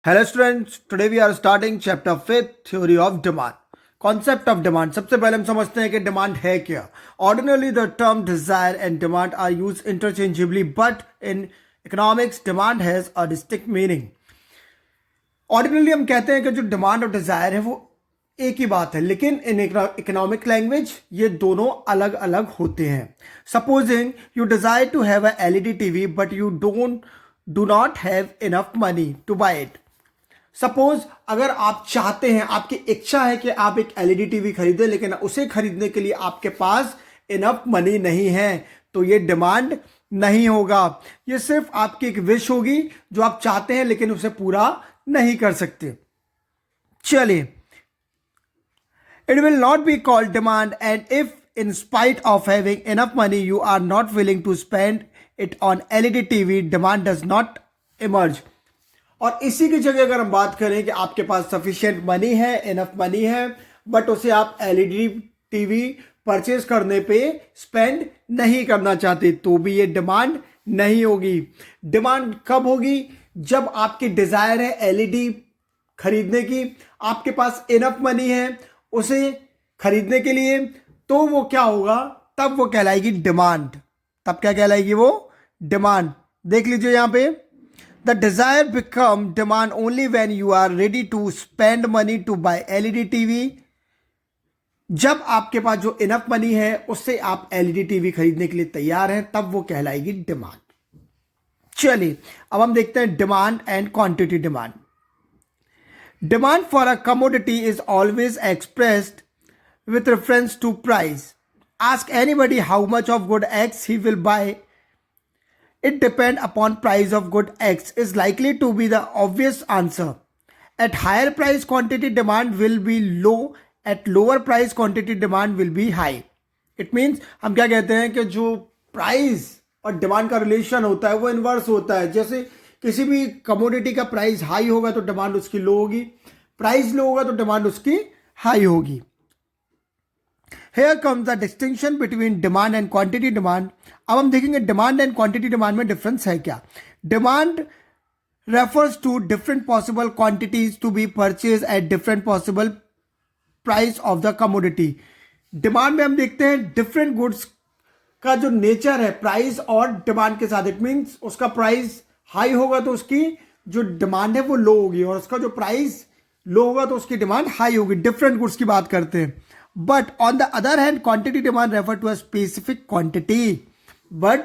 Hello students, today we are starting chapter 5th theory of demand. Concept of demand. सबसे पहले हम समझते हैं कि demand है क्या. Ordinarily the term desire and demand are used interchangeably, but in economics demand has a distinct meaning. Ordinarily हम कहते हैं कि जो demand और desire है वो एक ही बात है, लेकिन इन इकोनॉमिक लैंग्वेज ये दोनों अलग अलग होते हैं. Supposing you desire to have a LED TV but you do not have enough money to buy it. Suppose अगर आप चाहते हैं, आपकी इच्छा है कि आप एक एलईडी टीवी खरीदें, लेकिन उसे खरीदने के लिए आपके पास इनफ मनी नहीं है, तो ये डिमांड नहीं होगा. ये सिर्फ आपकी एक विश होगी जो आप चाहते हैं लेकिन उसे पूरा नहीं कर सकते. चलिए, it will not be called demand, and if in spite of having enough money you are not willing to spend it on LED TV, demand does not emerge. और इसी की जगह अगर हम बात करें कि आपके पास सफिशिएंट मनी है, इनफ मनी है, बट उसे आप LED TV परचेज करने पे स्पेंड नहीं करना चाहते, तो भी ये डिमांड नहीं होगी. डिमांड कब होगी? जब आपकी डिजायर है LED खरीदने की, आपके पास इनफ मनी है उसे खरीदने के लिए, तो वो क्या होगा? तब वो कहलाएगी डिमांड. तब क्या कहलाएगी? वो डिमांड. देख लीजिए यहां पे, the desire become demand only when you are ready to spend money to buy LED TV. जब आपके पास जो इनफ मनी है उससे आप एलईडी टीवी खरीदने के लिए तैयार हैं, तब वो कहलाएगी डिमांड. चलिए, अब हम देखते हैं demand and quantity. Demand. Demand for a commodity is always expressed with reference to price. Ask anybody how much of good X he will buy. It depends upon price of good X is likely to be the obvious answer. At higher price quantity demand will be low. At lower price quantity demand will be high. It means हम क्या कहते हैं कि जो price और demand का relation होता है वो इनवर्स होता है. जैसे किसी भी कमोडिटी का प्राइस हाई होगा तो डिमांड उसकी लो होगी, प्राइस लो होगा तो डिमांड उसकी हाई होगी. Here comes the distinction between demand and quantity demand. अब हम देखेंगे डिमांड एंड क्वांटिटी डिमांड में डिफरेंस है क्या. Demand refers to different possible quantities to be purchased at different possible price of the commodity. Demand में हम देखते हैं डिफरेंट गुड्स का जो नेचर है प्राइस और डिमांड के साथ. इट मीन्स उसका प्राइस हाई होगा तो उसकी जो डिमांड है वो लो होगी, और उसका जो प्राइस लो होगा तो उसकी डिमांड हाई होगी. डिफरेंट गुड्स की बात करते हैं. But on the other hand quantity demand refer to a specific quantity. But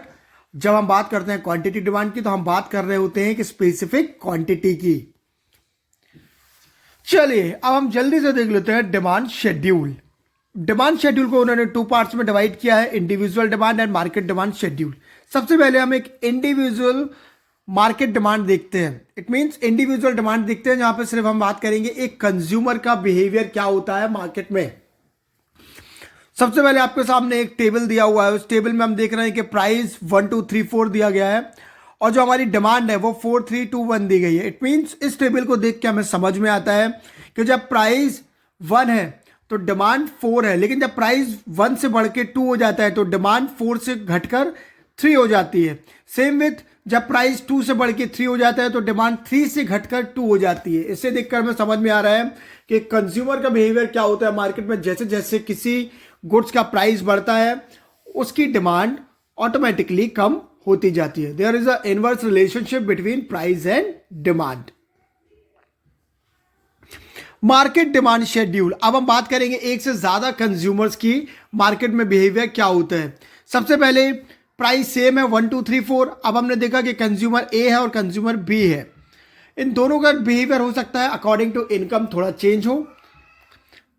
जब हम बात करते हैं क्वांटिटी डिमांड की, तो हम बात कर रहे होते हैं कि स्पेसिफिक क्वांटिटी की. चलिए, अब हम जल्दी से देख लेते हैं डिमांड शेड्यूल. डिमांड शेड्यूल को उन्होंने टू पार्ट्स में डिवाइड किया है, individual demand and market demand schedule. सबसे पहले हम एक इंडिविजुअल मार्केट डिमांड देखते हैं. इट मींस इंडिविजुअल डिमांड देखते हैं जहां पे सिर्फ हम बात करेंगे एक कंज्यूमर का बिहेवियर क्या होता है मार्केट में. सबसे पहले आपके सामने एक टेबल दिया हुआ है. उस टेबल में हम देख रहे हैं कि प्राइस 1 2 3 4 दिया गया है, और जो हमारी डिमांड है वो 4 3 2 1 दी गई है. इट मींस इस टेबल को देख के हमें समझ में आता है कि जब प्राइस 1 है तो डिमांड 4 है, लेकिन जब प्राइस 1 से बढ़ के 2 हो जाता है तो डिमांड 4 से घटकर 3 हो जाती है. सेम विथ जब प्राइस 2 से बढ़ के 3 हो जाता है तो डिमांड 3 से घटकर 2 हो जाती है. इससे देखकर हमें समझ में आ रहा है कि कंज्यूमर का बिहेवियर क्या होता है मार्केट में. जैसे जैसे किसी गुड्स का प्राइस बढ़ता है उसकी डिमांड ऑटोमेटिकली कम होती जाती है. There is a inverse relationship between price and demand. Market demand schedule. अब हम बात करेंगे एक से ज्यादा कंज्यूमर्स की मार्केट में बिहेवियर क्या होता है. सबसे पहले प्राइस सेम है 1 2 3 4. अब हमने देखा कि कंज्यूमर ए है और कंज्यूमर बी है. इन दोनों का बिहेवियर हो सकता है अकॉर्डिंग टू इनकम थोड़ा चेंज हो.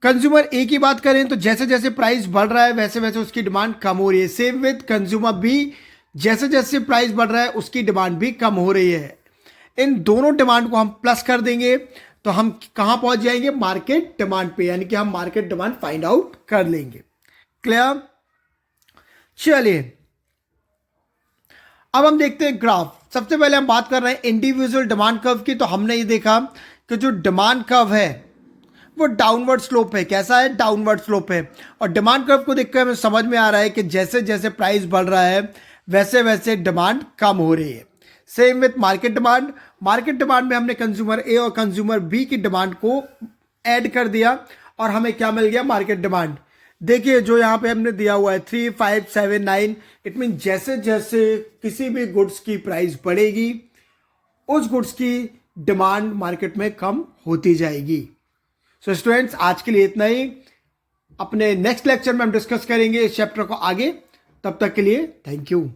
कंज्यूमर ए की बात करें तो जैसे जैसे प्राइस बढ़ रहा है वैसे वैसे उसकी डिमांड कम हो रही है. सेम विद कंज्यूमर बी, जैसे जैसे प्राइस बढ़ रहा है उसकी डिमांड भी कम हो रही है. इन दोनों डिमांड को हम प्लस कर देंगे तो हम कहां पहुंच जाएंगे? मार्केट डिमांड पे, यानी कि हम मार्केट डिमांड फाइंड आउट कर लेंगे. क्लियर? चलिए, अब हम देखते हैं ग्राफ. सबसे पहले हम बात कर रहे हैं इंडिविजुअल डिमांड कर्व की. तो हमने ये देखा कि जो डिमांड कर्व है वो डाउनवर्ड स्लोप है. कैसा है? डाउनवर्ड स्लोप है. और डिमांड कर्व को देखकर हमें समझ में आ रहा है कि जैसे जैसे प्राइस बढ़ रहा है वैसे वैसे डिमांड कम हो रही है. Same with market demand. Market demand में हमने कंज्यूमर ए और कंज्यूमर बी की डिमांड को ऐड कर दिया और हमें क्या मिल गया, मार्केट डिमांड। देखिए जो यहाँ पे हमने दिया हुआ है 3579, इट मीन जैसे जैसे किसी भी गुड्स की प्राइस बढ़ेगी उस गुड्स की डिमांड मार्केट में कम होती जाएगी। सो स्टूडेंट्स आज के लिए इतना ही। अपने नेक्स्ट लेक्चर में हम डिस्कस करेंगे इस चैप्टर को आगे। तब तक के लिए थैंक यू।